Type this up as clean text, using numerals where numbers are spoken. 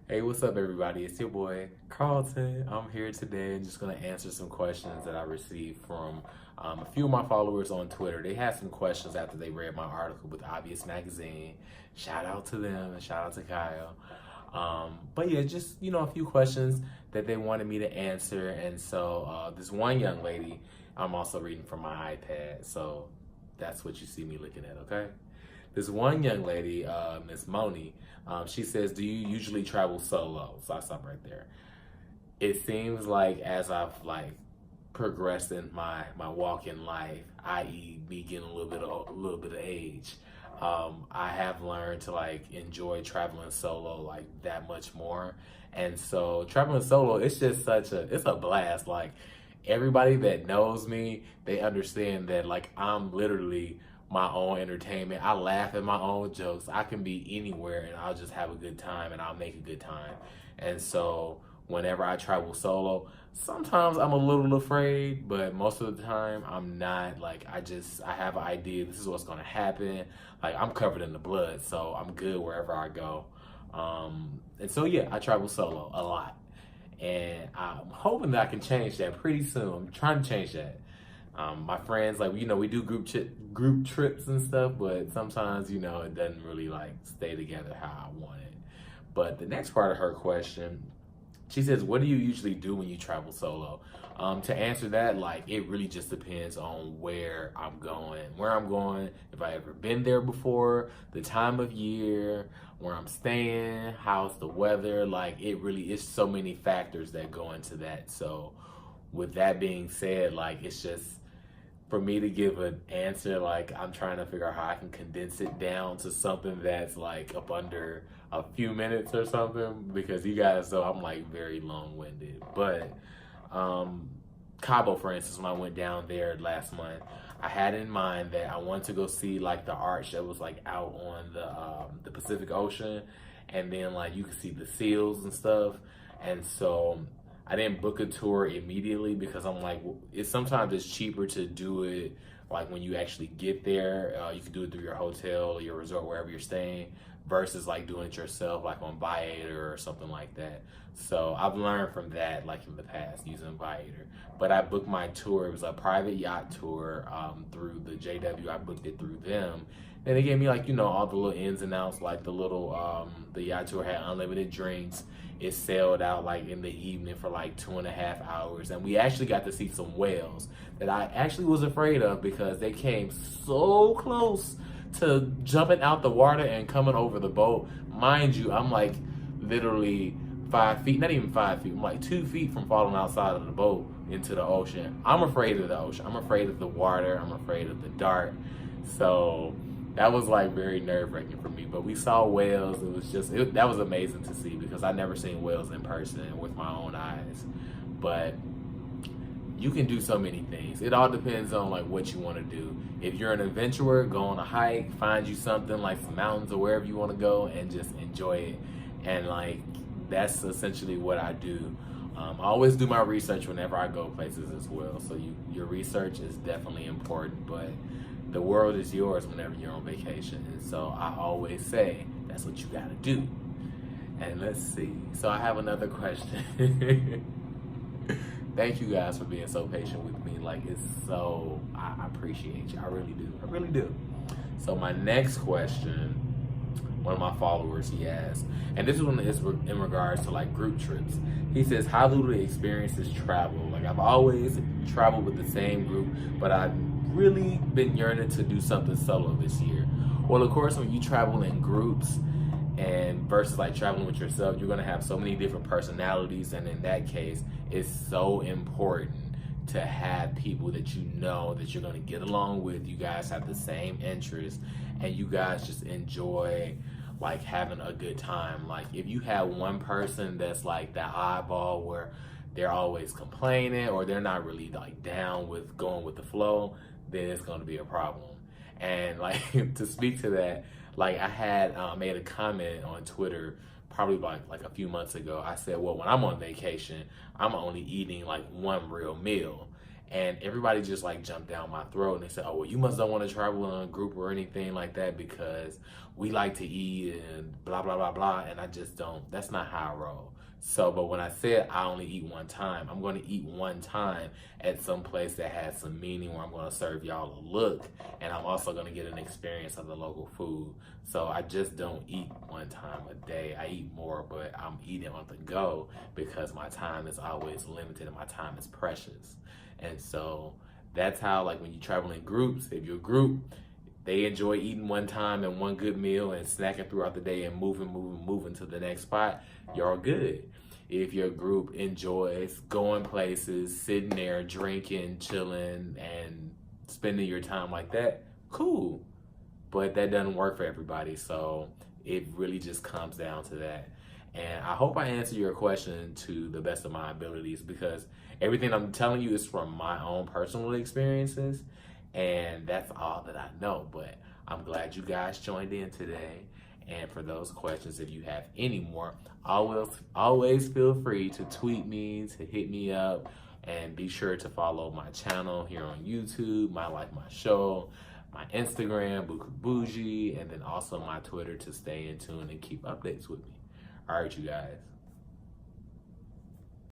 Hey, what's up, everybody? It's your boy Carlton. I'm here today and just going to answer some questions that I received from a few of my followers on Twitter. They had some questions after they read my article with Obvious Magazine. Shout out to them and shout out to Kyle. But yeah, just a few questions that they wanted me to answer. And so this one young lady, I'm also reading from my iPad, so that's what you see me looking at. Okay. This one young lady, Miss Moni, she says, "Do you usually travel solo?" So I stop right there. It seems like as I've progressed in my walk in life, i.e., me getting a little bit of age, I have learned to enjoy traveling solo that much more. And so traveling solo, it's just it's a blast. Like everybody that knows me, they understand that I'm literally my own entertainment. I laugh at my own jokes. I can be anywhere and I'll just have a good time and I'll make a good time. And so whenever I travel solo, sometimes I'm a little afraid, but most of the time I'm not. I have an idea, this is what's gonna happen. I'm covered in the blood, so I'm good wherever I go. And so yeah, I travel solo a lot. And I'm hoping that I can change that pretty soon. I'm trying to change that. My friends, we do group trips and stuff, but sometimes, it doesn't really stay together how I want it. But the next part of her question, she says, "What do you usually do when you travel solo?" To answer that, it really just depends on where I'm going. Where I'm going, if I ever been there before, the time of year, where I'm staying, how's the weather. It really is so many factors that go into that. So with that being said, it's just for me to give an answer, I'm trying to figure out how I can condense it down to something that's up under a few minutes or something, because you guys know I'm very long-winded. But Cabo, for instance, when I went down there last month, I had in mind that I wanted to go see the arch that was out on the Pacific Ocean, and then you could see the seals and stuff. And so I didn't book a tour immediately because I'm sometimes it's cheaper to do it when you actually get there. You can do it through your hotel or your resort, wherever you're staying, versus doing it yourself on Viator or something like that. So I've learned from that in the past using Viator. But I booked my tour. It was a private yacht tour through the JW. I booked it through them. And they gave me all the little ins and outs, the yacht tour had unlimited drinks. It sailed out in the evening for 2.5 hours, and we actually got to see some whales that I actually was afraid of because they came so close to jumping out the water and coming over the boat. Mind you, I'm literally 5 feet, not even 5 feet, I'm 2 feet from falling outside of the boat into the ocean. I'm afraid of the ocean. I'm afraid of the water. I'm afraid of the dark. So that was very nerve-wracking for me. But we saw whales. It was that was amazing to see because I never seen whales in person with my own eyes. But you can do so many things. It all depends on what you want to do. If you're an adventurer, go on a hike, find you something some mountains or wherever you want to go, and just enjoy it. And that's essentially what I do. I always do my research whenever I go places as well. So your research is definitely important, but the world is yours whenever you're on vacation. And so I always say that's what you gotta do. And let's see. So I have another question. Thank you guys for being so patient with me. I appreciate you. I really do. I really do. So my next question, one of my followers, he asked, and this one is in regards to group trips. He says, "How do the experiences travel? I've always traveled with the same group, but I've really been yearning to do something solo this year." Well, of course, when you travel in groups and versus traveling with yourself, you're gonna have so many different personalities, and in that case, it's so important to have people that that you're gonna get along with. You guys have the same interests, and you guys just enjoy having a good time. If you have one person that's the oddball where they're always complaining or they're not really down with going with the flow, then it's going to be a problem. And to speak to that, I had made a comment on Twitter probably a few months ago. I said, well, when I'm on vacation, I'm only eating one real meal. And everybody just jumped down my throat and they said, "Oh, well, you must don't want to travel in a group or anything like that because we like to eat and blah, blah, blah, blah. And I just don't, that's not how I roll. So, but when I said I only eat one time, I'm going to eat one time at some place that has some meaning where I'm going to serve y'all a look, and I'm also going to get an experience of the local food. So I just don't eat one time a day. I eat more, but I'm eating on the go because my time is always limited and my time is precious. And so that's how, like, when you travel in groups, if your group, they enjoy eating one time and one good meal and snacking throughout the day and moving to the next spot, you're good. If your group enjoys going places, sitting there, drinking, chilling, and spending your time like that, cool. But that doesn't work for everybody, so it really just comes down to that. And I hope I answered your question to the best of my abilities, because everything I'm telling you is from my own personal experiences. And that's all that I know, but I'm glad you guys joined in today. And for those questions, if you have any more, always feel free to tweet me, to hit me up, and be sure to follow my channel here on YouTube, My Life, My Show, my Instagram, Buku Bougie, and then also my Twitter to stay in tune and keep updates with me. All right, you guys.